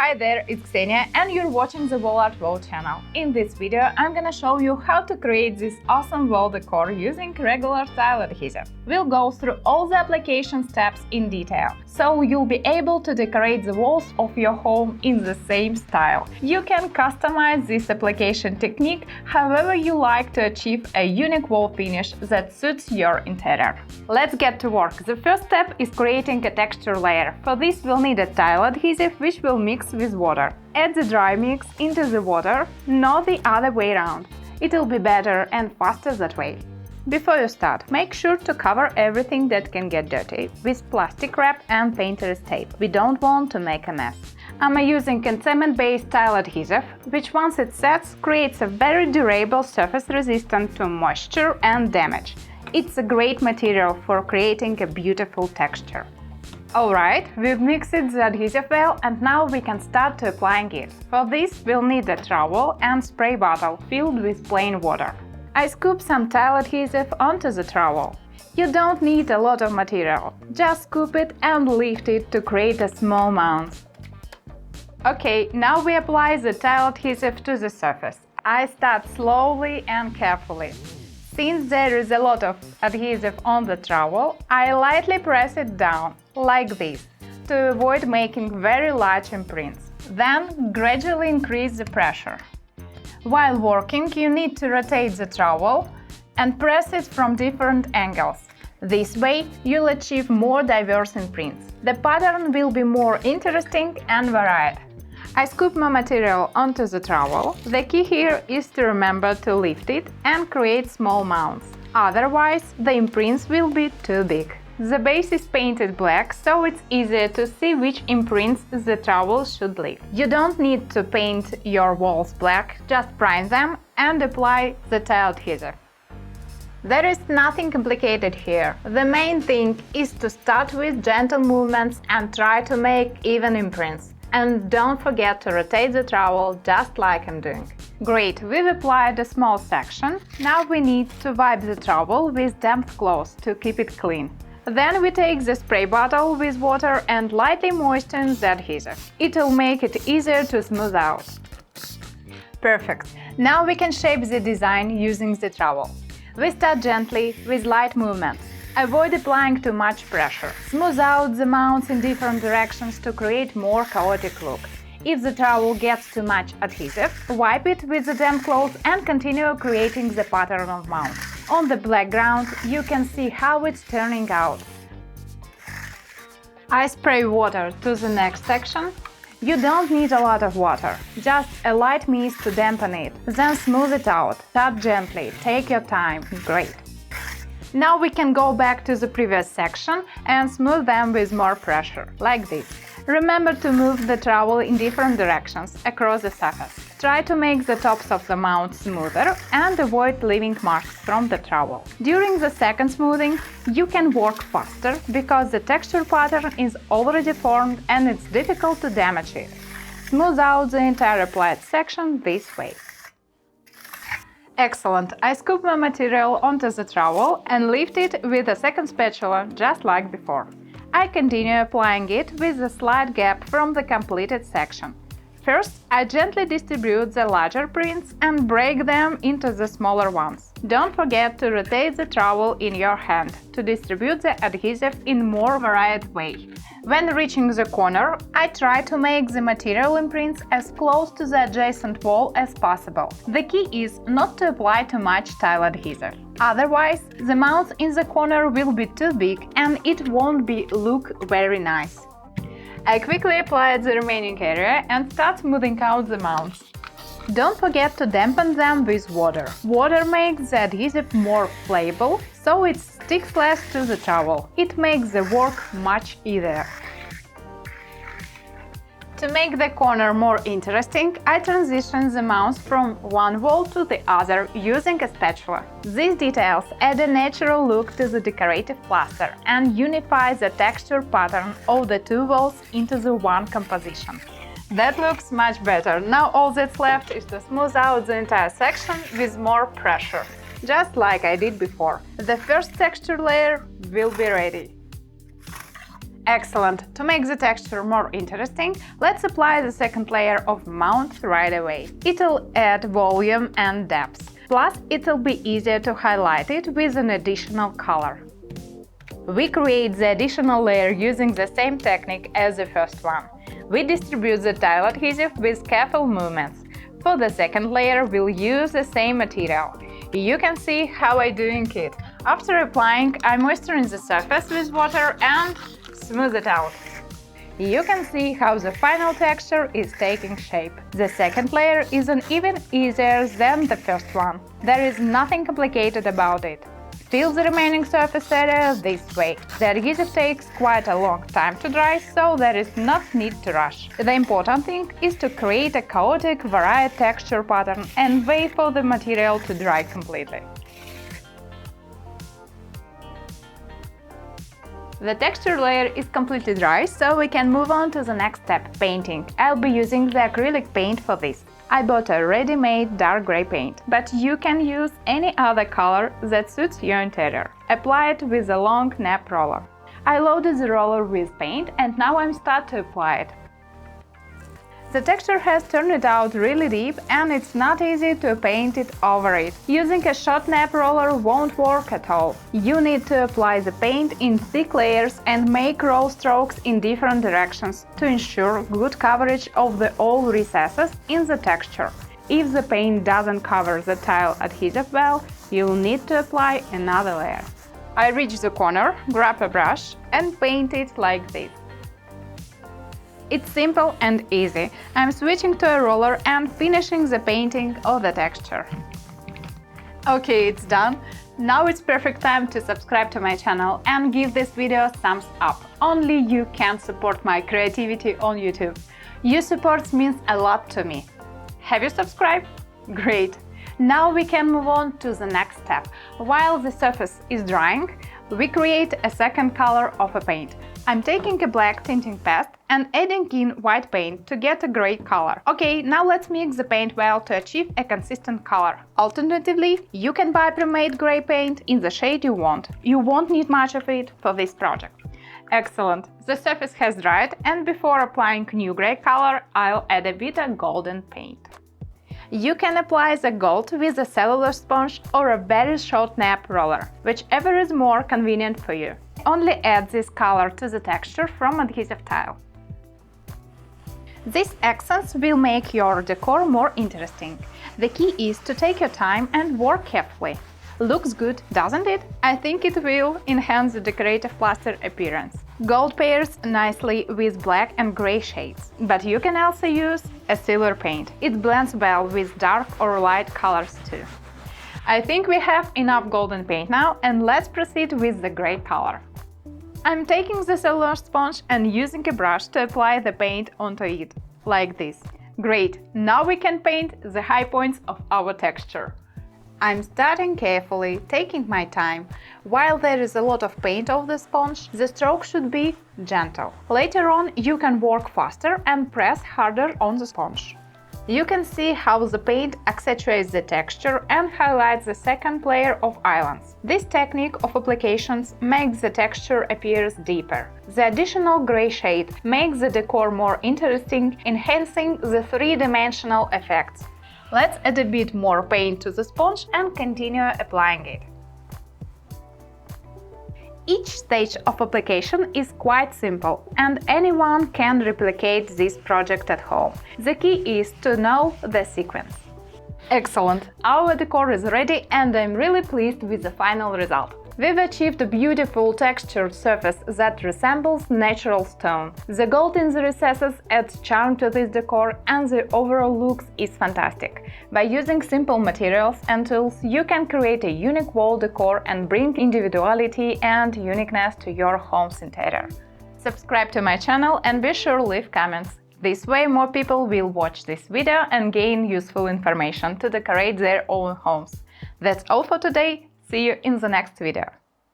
Hi there, it's Ksenia and you're watching the Wall Art Wall channel. In this video, I'm gonna show you how to create this awesome wall decor using regular tile adhesive. We'll go through all the application steps in detail, so you'll be able to decorate the walls of your home in the same style. You can customize this application technique however you like to achieve a unique wall finish that suits your interior. Let's get to work. The first step is creating a texture layer. For this, we'll need a tile adhesive which will mix with water. Add the dry mix into the water, not the other way around. It'll be better and faster that way. Before you start, make sure to cover everything that can get dirty with plastic wrap and painter's tape. We don't want to make a mess. I'm using cement-based tile adhesive, which once it sets, creates a very durable surface resistant to moisture and damage. It's a great material for creating a beautiful texture. Alright, we've mixed the adhesive well and now we can start to applying it. For this, we'll need a trowel and spray bottle filled with plain water. I scoop some tile adhesive onto the trowel. You don't need a lot of material, just scoop it and lift it to create a small mound. Okay, now we apply the tile adhesive to the surface. I start slowly and carefully. Since there is a lot of adhesive on the trowel, I lightly press it down, like this, to avoid making very large imprints. Then gradually increase the pressure. While working, you need to rotate the trowel and press it from different angles. This way, you'll achieve more diverse imprints. The pattern will be more interesting and varied. I scoop my material onto the trowel. The key here is to remember to lift it and create small mounds. Otherwise, the imprints will be too big. The base is painted black, so it's easier to see which imprints the trowel should leave. You don't need to paint your walls black, just prime them and apply the tile adhesive. There is nothing complicated here. The main thing is to start with gentle movements and try to make even imprints. And don't forget to rotate the trowel just like I'm doing. Great, we've applied a small section. Now we need to wipe the trowel with damp cloth to keep it clean. Then we take the spray bottle with water and lightly moisten the adhesive. It'll make it easier to smooth out. Perfect. Now we can shape the design using the trowel. We start gently with light movements. Avoid applying too much pressure. Smooth out the mounds in different directions to create more chaotic look. If the trowel gets too much adhesive, wipe it with the damp cloth and continue creating the pattern of mounds. On the black ground, you can see how it's turning out. I spray water to the next section. You don't need a lot of water, just a light mist to dampen it. Then smooth it out. Tap gently, take your time. Great. Now we can go back to the previous section and smooth them with more pressure, like this. Remember to move the trowel in different directions across the surface. Try to make the tops of the mount smoother and avoid leaving marks from the trowel. During the second smoothing, you can work faster because the texture pattern is already formed and it's difficult to damage it. Smooth out the entire applied section this way. Excellent! I scoop my material onto the trowel and lift it with a second spatula, just like before. I continue applying it with a slight gap from the completed section. First, I gently distribute the larger prints and break them into the smaller ones. Don't forget to rotate the trowel in your hand to distribute the adhesive in more varied way. When reaching the corner, I try to make the material imprints as close to the adjacent wall as possible. The key is not to apply too much tile adhesive. Otherwise, the mounds in the corner will be too big and it won't look very nice. I quickly apply the remaining area and start smoothing out the mounds. Don't forget to dampen them with water. Water makes the adhesive more pliable, so it sticks less to the trowel. It makes the work much easier. To make the corner more interesting, I transition the mounts from one wall to the other using a spatula. These details add a natural look to the decorative plaster and unify the texture pattern of the two walls into the one composition. That looks much better. Now all that's left is to smooth out the entire section with more pressure, just like I did before. The first texture layer will be ready. Excellent! To make the texture more interesting, let's apply the second layer of mount right away. It'll add volume and depth. Plus, it'll be easier to highlight it with an additional color. We create the additional layer using the same technique as the first one. We distribute the tile adhesive with careful movements. For the second layer, we'll use the same material. You can see how I'm doing it. After applying, I'm moisturizing the surface with water and smooth it out. You can see how the final texture is taking shape. The second layer is even easier than the first one. There is nothing complicated about it. Fill the remaining surface area this way. The adhesive takes quite a long time to dry, so there is no need to rush. The important thing is to create a chaotic, varied texture pattern and wait for the material to dry completely. The texture layer is completely dry, so we can move on to the next step, painting. I'll be using the acrylic paint for this. I bought a ready-made dark gray paint, but you can use any other color that suits your interior. Apply it with a long nap roller. I loaded the roller with paint and now I'm starting to apply it. The texture has turned out really deep and it's not easy to paint it over it. Using a short nap roller won't work at all. You need to apply the paint in thick layers and make roll strokes in different directions to ensure good coverage of all recesses in the texture. If the paint doesn't cover the tile adhesive well, you'll need to apply another layer. I reach the corner, grab a brush and paint it like this. It's simple and easy. I'm switching to a roller and finishing the painting of the texture. Okay, it's done. Now it's perfect time to subscribe to my channel and give this video a thumbs up. Only you can support my creativity on YouTube. Your support means a lot to me. Have you subscribed? Great! Now we can move on to the next step. While the surface is drying, we create a second color of a paint. I'm taking a black tinting pad and adding in white paint to get a gray color. Okay, now let's mix the paint well to achieve a consistent color. Alternatively, you can buy pre-made gray paint in the shade you want. You won't need much of it for this project. Excellent! The surface has dried and before applying new gray color, I'll add a bit of golden paint. You can apply the gold with a cellular sponge or a very short nap roller, whichever is more convenient for you. Only add this color to the texture from adhesive tile. These accents will make your decor more interesting. The key is to take your time and work carefully. Looks good, doesn't it? I think it will enhance the decorative plaster appearance. Gold pairs nicely with black and gray shades, but you can also use a silver paint. It blends well with dark or light colors too. I think we have enough golden paint now, and let's proceed with the gray color. I'm taking the cellular sponge and using a brush to apply the paint onto it, like this. Great! Now we can paint the high points of our texture. I'm starting carefully, taking my time. While there is a lot of paint on the sponge, the stroke should be gentle. Later on, you can work faster and press harder on the sponge. You can see how the paint accentuates the texture and highlights the second layer of islands. This technique of applications makes the texture appear deeper. The additional gray shade makes the decor more interesting, enhancing the three-dimensional effects. Let's add a bit more paint to the sponge and continue applying it. Each stage of application is quite simple, and anyone can replicate this project at home. The key is to know the sequence. Excellent! Our decor is ready and I'm really pleased with the final result. We've achieved a beautiful textured surface that resembles natural stone. The gold in the recesses adds charm to this decor and the overall look is fantastic. By using simple materials and tools, you can create a unique wall decor and bring individuality and uniqueness to your home's interior. Subscribe to my channel and be sure to leave comments. This way more people will watch this video and gain useful information to decorate their own homes. That's all for today. See you in the next video.